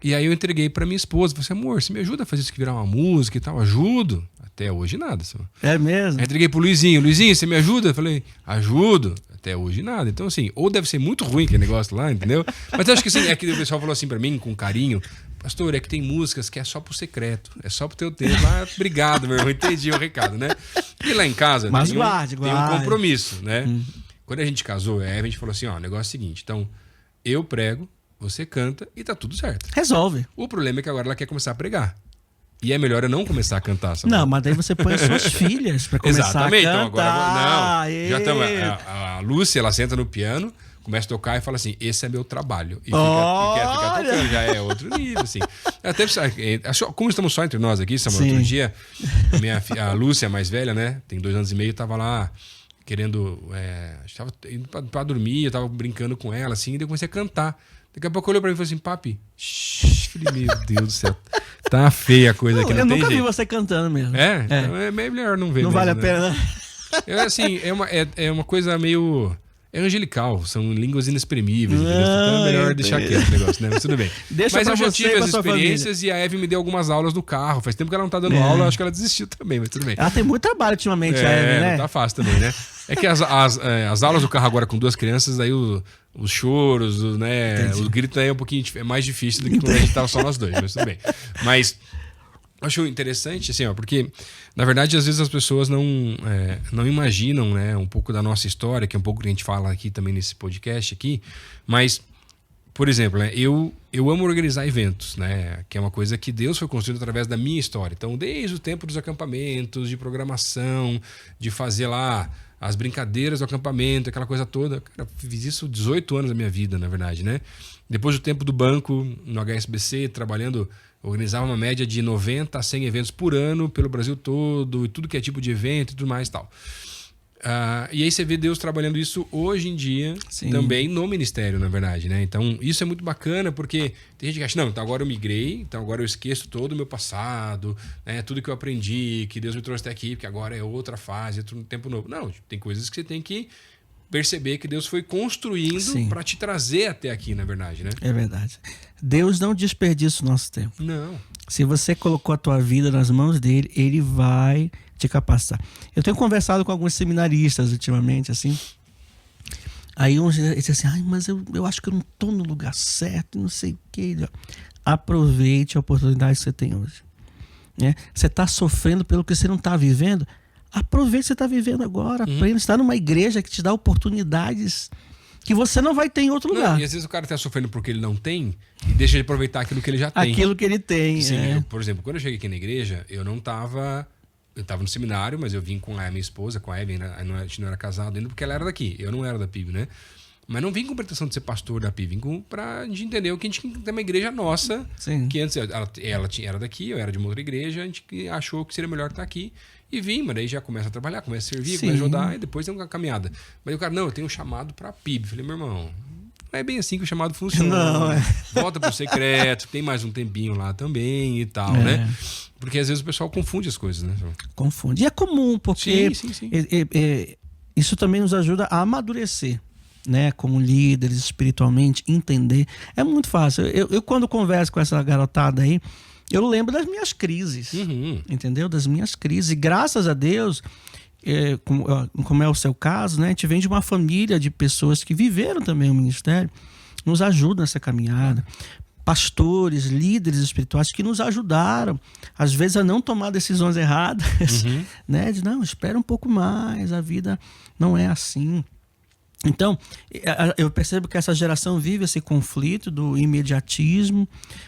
A: E aí eu entreguei pra minha esposa. Falei assim, amor, você me ajuda a fazer isso que virar uma música e tal? Ajudo. Até hoje nada. Senhor.
B: É mesmo?
A: Aí entreguei pro Luizinho. Luizinho, você me ajuda? Eu falei, ajudo. Até hoje nada. Então, assim, ou deve ser muito ruim aquele negócio lá, entendeu? Mas eu acho que assim, é que o pessoal falou assim pra mim, com carinho, pastor, é que tem músicas que é só pro secreto, é só pro teu tempo. Ah, obrigado, meu irmão, entendi o recado, né? E lá em casa
B: mas
A: tem um compromisso, né? Quando a gente casou, a gente falou assim, ó, o negócio é o seguinte, então, eu prego, você canta e tá tudo certo.
B: Resolve.
A: O problema é que agora ela quer começar a pregar. E é melhor eu não começar a cantar. Sabe?
B: Não, mas daí você põe as suas filhas pra começar
A: Exatamente.
B: a cantar.
A: Então agora já estamos. A Lúcia, ela senta no piano, começa a tocar e fala assim: esse é meu trabalho. E fica tocando, já é outro nível, assim. Até, como estamos só entre nós aqui, Samuel, outro dia, a Lúcia, mais velha, né? Tem 2 anos e meio, tava lá querendo. Estava indo pra dormir, eu tava brincando com ela, assim, e daí eu comecei a cantar. Daqui a pouco olhou pra mim e falou assim: papi, falei, meu Deus do céu. Tá feia a coisa aqui, não tem jeito.
B: Eu nunca vi você cantando mesmo.
A: Então é melhor não ver.
B: Não
A: mesmo,
B: vale a pena, né?
A: Assim, é uma coisa meio... É angelical, são línguas inexprimíveis. Então é melhor deixar quieto o negócio, né? Mas tudo bem. Mas eu já tive as experiências e a Eve me deu algumas aulas do carro. Faz tempo que ela não tá dando aula, acho que ela desistiu também, mas tudo bem.
B: Ela tem muito trabalho ultimamente, a Eve, né?
A: Não tá fácil também, né? É que as aulas do carro agora com 2 crianças, aí os choros, né? Os gritos aí é um pouquinho mais difícil do que quando a gente tava só nós 2, mas tudo bem. Mas acho interessante, assim, ó, porque na verdade às vezes as pessoas não imaginam, né, um pouco da nossa história, que é um pouco que a gente fala aqui também nesse podcast aqui, mas, por exemplo, né, eu amo organizar eventos, né, que é uma coisa que Deus foi construindo através da minha história. Então, desde o tempo dos acampamentos, de programação, de fazer lá as brincadeiras do acampamento, aquela coisa toda. Cara, fiz isso 18 anos da minha vida, na verdade, né? Depois do tempo do banco, no HSBC, trabalhando, organizava uma média de 90 a 100 eventos por ano pelo Brasil todo, e tudo que é tipo de evento e tudo mais e tal. E aí você vê Deus trabalhando isso hoje em dia, sim, também no ministério, na verdade, né? Então, isso é muito bacana, porque tem gente que acha, não, então agora eu migrei, então agora eu esqueço todo o meu passado, né? Tudo que eu aprendi, que Deus me trouxe até aqui, porque agora é outra fase, é um tempo novo. Não, tem coisas que você tem que perceber que Deus foi construindo para te trazer até aqui, na verdade, né? É
B: verdade. Deus não desperdiça o nosso tempo.
A: Não.
B: Se você colocou a tua vida nas mãos dele, ele vai te capacitar. Eu tenho conversado com alguns seminaristas ultimamente, assim. Aí uns dizem assim, mas eu acho que eu não estou no lugar certo, não sei o quê. Aproveite a oportunidade que você tem hoje. né? Você está sofrendo pelo que você não está vivendo. Aproveite o que você está vivendo agora. Aprenda. Você está numa igreja que te dá oportunidades que você não vai ter em outro lugar.
A: E às vezes o cara está sofrendo porque ele não tem e deixa de aproveitar aquilo que ele já tem.
B: Aquilo que ele tem.
A: Sim, por exemplo, quando eu cheguei aqui na igreja, eu não estava... Eu estava no seminário, mas eu vim com a minha esposa, com a Evelyn, a gente não era casado ainda, porque ela era daqui. Eu não era da PIB, né? Mas não vim com pretensão de ser pastor da PIB, vim pra gente entender o que a gente tem uma igreja nossa. Sim. Que antes ela era daqui, eu era de uma outra igreja, a gente achou que seria melhor estar aqui. E vim, mas daí já começa a trabalhar, começa a servir, começa a ajudar, e depois tem uma caminhada. Mas o cara, não, eu tenho um chamado pra PIB. Falei, meu irmão, não é bem assim que o chamado funciona. Não, Volta pro secreto, tem mais um tempinho lá também e tal, né? Porque às vezes o pessoal confunde as coisas, né?
B: Confunde. E é comum, porque
A: sim.
B: Isso também nos ajuda a amadurecer, né? Como líderes, espiritualmente, entender. É muito fácil. Eu quando converso com essa garotada aí, eu lembro das minhas crises, entendeu? Das minhas crises. E graças a Deus, como é o seu caso, né? A gente vem de uma família de pessoas que viveram também o ministério, nos ajudam nessa caminhada. Pastores, líderes espirituais que nos ajudaram, às vezes, a não tomar decisões erradas, né? De, não, espera um pouco mais, a vida não é assim. Então, eu percebo que essa geração vive esse conflito do imediatismo.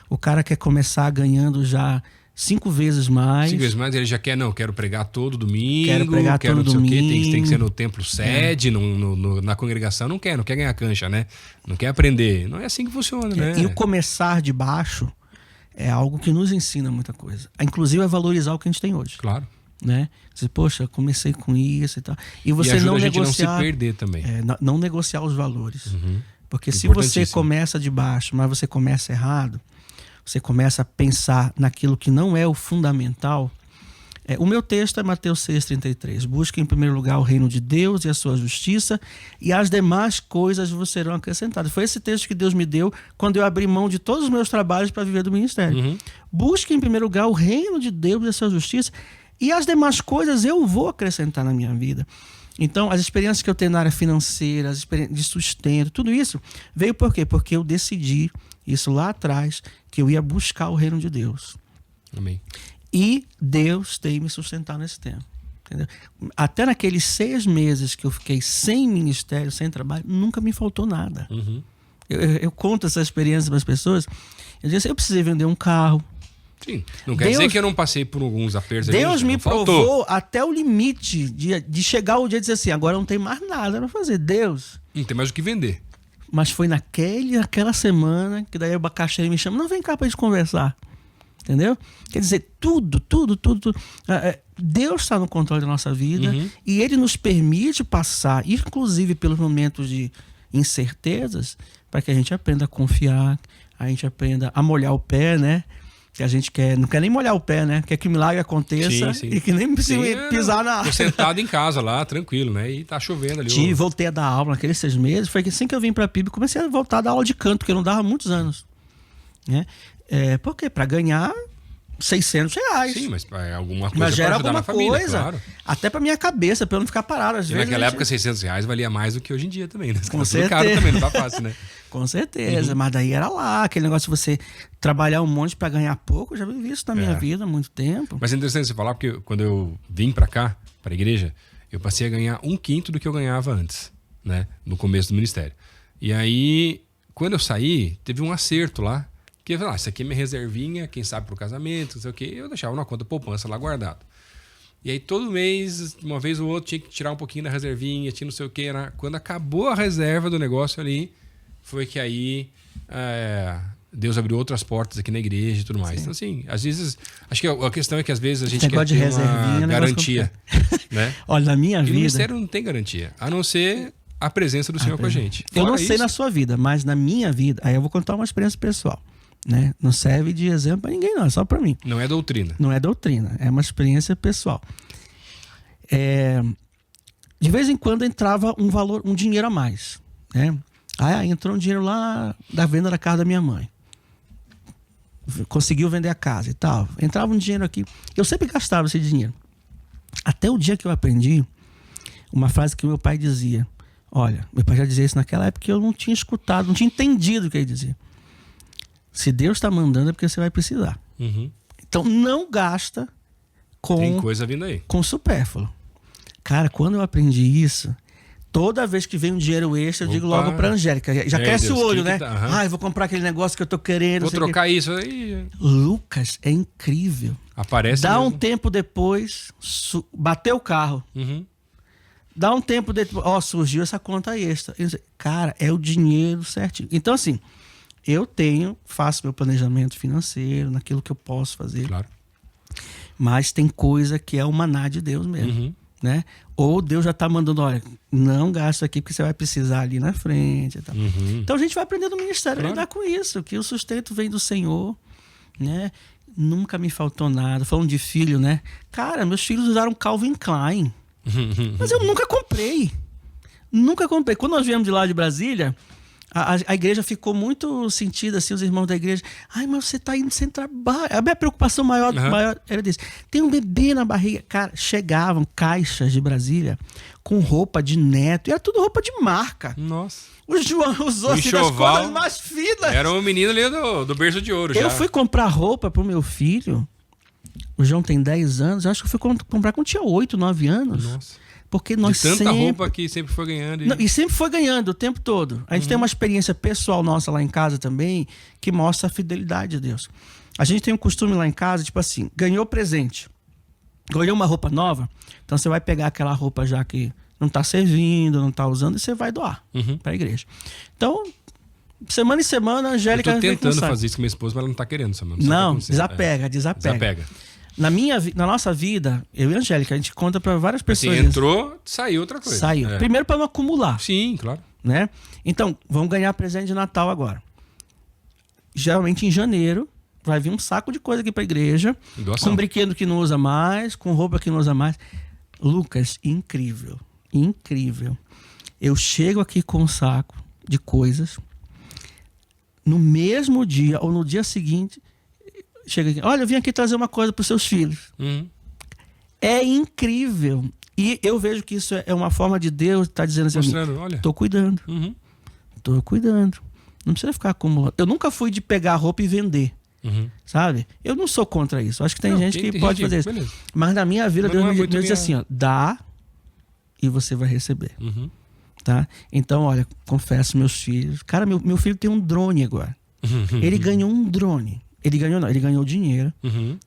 B: O cara quer começar ganhando já 5 vezes mais.
A: 5 vezes mais, ele já quer, não, quero pregar todo domingo.
B: Quero pregar todo domingo.
A: Tem que ser no templo sede, na congregação, não quer ganhar cancha, né? Não quer aprender. Não é assim que funciona, né?
B: E o começar de baixo é algo que nos ensina muita coisa. Inclusive a valorizar o que a gente tem hoje.
A: Claro.
B: Né? Você, poxa, eu comecei com isso e tal. E você
A: ajuda
B: não
A: a gente
B: negociar,
A: não se perder também.
B: Não negociar os valores. Porque se você começa de baixo, mas você começa errado, você começa a pensar naquilo que não é o fundamental. O meu texto é Mateus 6,33. Busque em primeiro lugar o reino de Deus e a sua justiça, e as demais coisas vos serão acrescentadas. Foi esse texto que Deus me deu quando eu abri mão de todos os meus trabalhos para viver do ministério. Busque em primeiro lugar o reino de Deus e a sua justiça, e as demais coisas eu vou acrescentar na minha vida. Então, as experiências que eu tenho na área financeira, as experiências de sustento, tudo isso veio por quê? Porque eu decidi isso lá atrás, que eu ia buscar o reino de Deus.
A: Amém. E
B: Deus tem me sustentado nesse tempo. Entendeu? Até naqueles 6 meses que eu fiquei sem ministério, sem trabalho, nunca me faltou nada. Eu conto essa experiência para as pessoas. Eu disse, eu precisei vender um carro.
A: Sim, não quer dizer que eu não passei por alguns apertos.
B: Deus me provou até o limite de chegar o dia e dizer assim, agora não tem mais nada para fazer. Deus.
A: Não tem mais o que vender.
B: Mas foi naquela semana que daí o abacaxi me chama, não, vem cá pra gente conversar. Entendeu? Quer dizer, tudo. Deus está no controle da nossa vida e Ele nos permite passar, inclusive pelos momentos de incertezas, para que a gente aprenda a confiar, a gente aprenda a molhar o pé, né? Que a gente não quer nem molhar o pé, né? Quer que o milagre aconteça e que nem precisa pisar na...
A: Tô sentado em casa lá, tranquilo, né? E tá chovendo ali.
B: Voltei a dar aula naqueles 6 meses. Foi que assim que eu vim pra PIB, comecei a voltar a dar aula de canto, que eu não dava há muitos anos. Né? Por quê? Pra ganhar R$600.
A: Sim, mas alguma coisa
B: mas gera
A: pra ajudar
B: alguma
A: na família,
B: coisa,
A: claro.
B: Até pra minha cabeça, pra eu não ficar parado. Às vezes
A: naquela época, R$600 valia mais do que hoje em dia também, né?
B: Com certeza.
A: Caro também, não tá fácil, né?
B: Com certeza, mas daí era lá, aquele negócio de você trabalhar um monte pra ganhar pouco, eu já vivi isso na minha vida há muito tempo.
A: Mas é interessante você falar, porque quando eu vim pra cá, pra igreja, eu passei a ganhar 1/5 do que eu ganhava antes, né? No começo do ministério. E aí, quando eu saí, teve um acerto lá, que eu falei, isso aqui é minha reservinha, quem sabe pro casamento, não sei o quê, eu deixava na conta poupança lá guardado. E aí todo mês, uma vez ou outra, tinha que tirar um pouquinho da reservinha, tinha não sei o quê. Quando acabou a reserva do negócio ali, foi que aí Deus abriu outras portas aqui na igreja e tudo mais. Sim. Então, assim, às vezes... Acho que a questão é que às vezes a gente quer ter uma garantia. Né?
B: Olha, na minha vida...
A: o ministério não tem garantia, a não ser a presença do Senhor com a gente.
B: Eu não sei na sua vida, mas na minha vida... Aí eu vou contar uma experiência pessoal. Né? Não serve de exemplo para ninguém, não. É só para mim.
A: Não é doutrina.
B: Não é doutrina. É uma experiência pessoal. De vez em quando entrava um dinheiro a mais. Né? Aí entrou um dinheiro lá da venda da casa da minha mãe. Conseguiu vender a casa e tal. Entrava um dinheiro aqui. Eu sempre gastava esse dinheiro. Até o dia que eu aprendi uma frase que meu pai dizia. Olha, meu pai já dizia isso naquela época que eu não tinha escutado, não tinha entendido o que ele dizia. Se Deus está mandando é porque você vai precisar. Então, não gasta
A: Tem coisa vindo aí.
B: com supérfluo. Cara, quando eu aprendi isso, toda vez que vem um dinheiro extra, eu digo logo pra Angélica. Já cresce o olho, né?
A: Tá?
B: Eu vou comprar aquele negócio que eu tô querendo.
A: Vou trocar isso aí.
B: Lucas, é incrível.
A: Aparece
B: Dá
A: mesmo.
B: um tempo depois, bateu o carro.
A: Uhum.
B: Dá um tempo depois, surgiu essa conta extra. Cara, é o dinheiro certinho. Então, assim, eu faço meu planejamento financeiro, naquilo que eu posso fazer.
A: Claro.
B: Mas tem coisa que é o maná de Deus mesmo,
A: Uhum.
B: né? Ou Deus já tá mandando, olha, não gasta aqui porque você vai precisar ali na frente e tal.
A: Uhum.
B: Então a gente vai aprender no ministério a
A: Claro.
B: lidar com isso, que o sustento vem do Senhor, né? Nunca me faltou nada. Falando de filho, né? Cara, meus filhos usaram Calvin Klein. Mas eu nunca comprei. Nunca comprei. Quando nós viemos de lá de Brasília, a igreja ficou muito sentida, assim, os irmãos da igreja. Ai, mas você tá indo sem trabalho. A minha preocupação maior era disso. Tem um bebê na barriga. Cara, chegavam caixas de Brasília com roupa de neto. E era tudo roupa de marca.
A: Nossa.
B: O João usou assim das coisas mais finas.
A: Era um menino ali do berço de ouro já.
B: Eu fui comprar roupa pro meu filho. O João tem 10 anos. Eu acho que eu fui comprar quando tinha 8, 9 anos.
A: Nossa.
B: Porque nós
A: de tanta
B: sempre...
A: roupa que sempre foi ganhando.
B: Não, e sempre foi ganhando o tempo todo. A gente tem uma experiência pessoal nossa lá em casa também que mostra a fidelidade de Deus. A gente tem um costume lá em casa, tipo assim, ganhou presente, ganhou uma roupa nova, então você vai pegar aquela roupa já que não tá servindo, não tá usando, e você vai doar pra igreja. Então, semana em semana, a Angélica...
A: Eu tô tentando fazer isso com minha esposa, mas ela não tá querendo.
B: Não, desapega. Na nossa vida, eu e a Angélica, a gente conta pra várias pessoas.
A: Assim, entrou, saiu outra coisa.
B: Saiu. Primeiro pra não acumular.
A: Sim, claro.
B: Né? Então, vamos ganhar presente de Natal agora. Geralmente em janeiro, vai vir um saco de coisa aqui pra igreja.
A: Doação.
B: Com brinquedo que não usa mais, com roupa que não usa mais. Lucas, incrível. Incrível. Eu chego aqui com um saco de coisas. No mesmo dia ou no dia seguinte, chega aqui, olha, eu vim aqui trazer uma coisa para os seus filhos. É incrível. E eu vejo que isso é uma forma de Deus estar dizendo assim,
A: mostrando, olha,
B: tô cuidando. Tô cuidando. Não precisa ficar acumulando. Eu nunca fui de pegar roupa e vender. Sabe? Eu não sou contra isso. Acho que tem gente que pode fazer isso.
A: Beleza.
B: Mas na minha vida, Deus me diz assim, ó, dá e você vai receber. Tá? Então, olha, confesso meus filhos. Cara, meu filho tem um drone agora. Ele ganhou um drone. Ele ganhou dinheiro.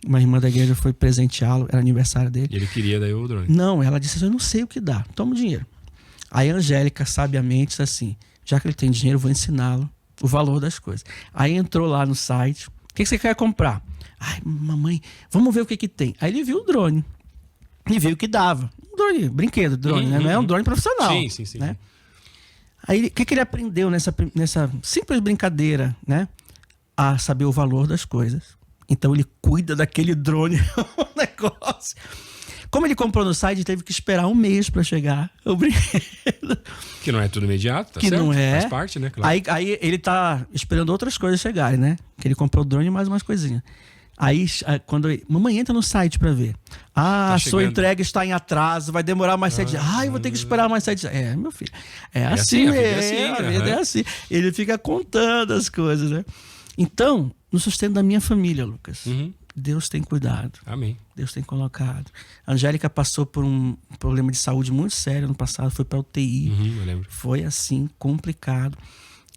B: Uma irmã da igreja foi presenteá-lo, era aniversário dele.
A: E ele queria daí o drone.
B: Não, ela disse assim, eu não sei o que dá, toma o dinheiro. Aí a Angélica, sabiamente, disse assim, já que ele tem dinheiro, eu vou ensiná-lo o valor das coisas. Aí entrou lá no site, o que você quer comprar? Ai, mamãe, vamos ver o que tem. Aí ele viu o drone. E viu o que dava. Um drone, brinquedo, drone, né? Não é um drone profissional.
A: Sim.
B: Né? Aí o que ele aprendeu nessa simples brincadeira, né? A saber o valor das coisas. Então ele cuida daquele drone, o negócio. Como ele comprou no site, teve que esperar um mês para chegar o brinquedo.
A: Que não é tudo imediato, tá
B: que
A: certo?
B: Não é.
A: Faz parte, né? Claro.
B: Aí ele tá esperando outras coisas chegarem, né? Que ele comprou o drone e mais umas coisinhas. Aí, quando mamãe entra no site para ver. Tá sua entrega está em atraso, vai demorar mais 7 dias. Eu vou ter que esperar mais 7 dias. É, meu filho. É assim mesmo. A vida é assim. Ele fica contando as coisas, né? Então, no sustento da minha família, Lucas, Deus tem cuidado.
A: Amém.
B: Deus tem colocado. A Angélica passou por um problema de saúde muito sério no passado, foi para UTI.
A: Eu lembro.
B: Foi assim, complicado.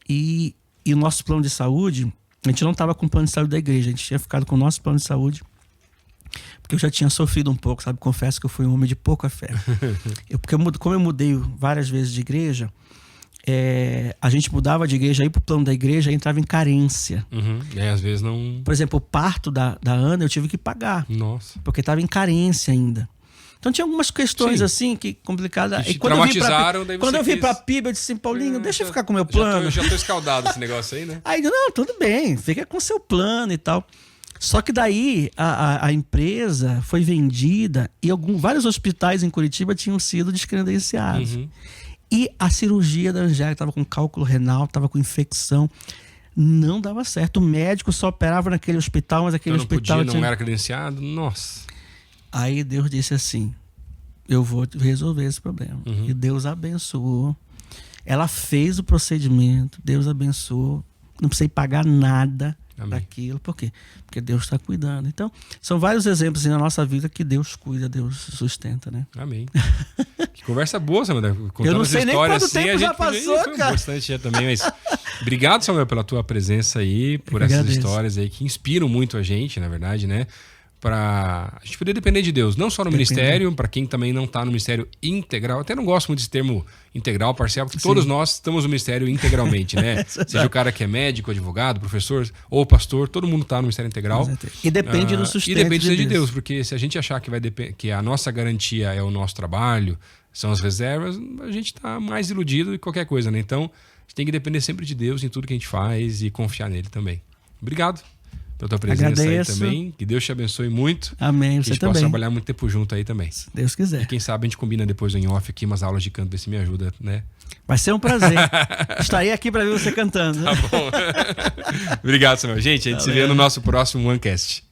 B: E o nosso plano de saúde, a gente não estava com o plano de saúde da igreja, a gente tinha ficado com o nosso plano de saúde, porque eu já tinha sofrido um pouco, sabe? Confesso que eu fui um homem de pouca fé. Como eu mudei várias vezes de igreja, a gente mudava de igreja, aí pro plano da igreja, entrava em carência.
A: Às vezes não...
B: Por exemplo, o parto da Ana eu tive que pagar.
A: Nossa.
B: Porque estava em carência ainda. Então tinha algumas questões assim que complicadas.
A: Que traumatizaram,
B: quando eu vim pra PIB, eu disse assim, Paulinho, deixa eu ficar com o meu plano.
A: Já tô escaldado esse negócio aí, né?
B: Aí, não, tudo bem, fica com o seu plano e tal. Só que daí a empresa foi vendida e vários hospitais em Curitiba tinham sido descredenciados. E a cirurgia da Angélica estava com cálculo renal, estava com infecção. Não dava certo. O médico só operava naquele hospital, mas aquele hospital...
A: Não era credenciado? Nossa.
B: Aí Deus disse assim, eu vou resolver esse problema. E Deus abençoou. Ela fez o procedimento, Deus abençoou. Não precisei pagar nada. daquilo. Por quê? Porque Deus está cuidando. Então, são vários exemplos na nossa vida que Deus cuida, Deus sustenta, né?
A: Amém. Que conversa boa, Samuel.
B: Eu não sei nem quanto
A: assim,
B: tempo já passou,
A: foi
B: cara.
A: Bastante já também, mas obrigado, Samuel, pela tua presença aí, por essas histórias aí que inspiram muito a gente, na verdade, né? Para a gente poder depender de Deus, não só no ministério, para quem também não está no ministério integral. Até não gosto muito desse termo integral, parcial, porque todos nós estamos no ministério integralmente, né? Seja o cara que é médico, advogado, professor ou pastor, todo mundo está no ministério integral.
B: E depende do sustento
A: e depende de Deus, porque se a gente achar que a nossa garantia é o nosso trabalho, são as reservas, a gente está mais iludido que qualquer coisa, né? Então, a gente tem que depender sempre de Deus em tudo que a gente faz e confiar nele também. Obrigado pela tua presença aí também. Que Deus te abençoe muito.
B: Amém. Você
A: também. Que a gente possa trabalhar muito tempo junto aí também.
B: Se Deus quiser.
A: E quem sabe a gente combina depois em off aqui umas aulas de canto, ver se me ajuda, né?
B: Vai ser um prazer. Estarei aqui para ver você cantando.
A: Tá bom. Obrigado, Samuel. Gente, a gente se vê no nosso próximo OneCast.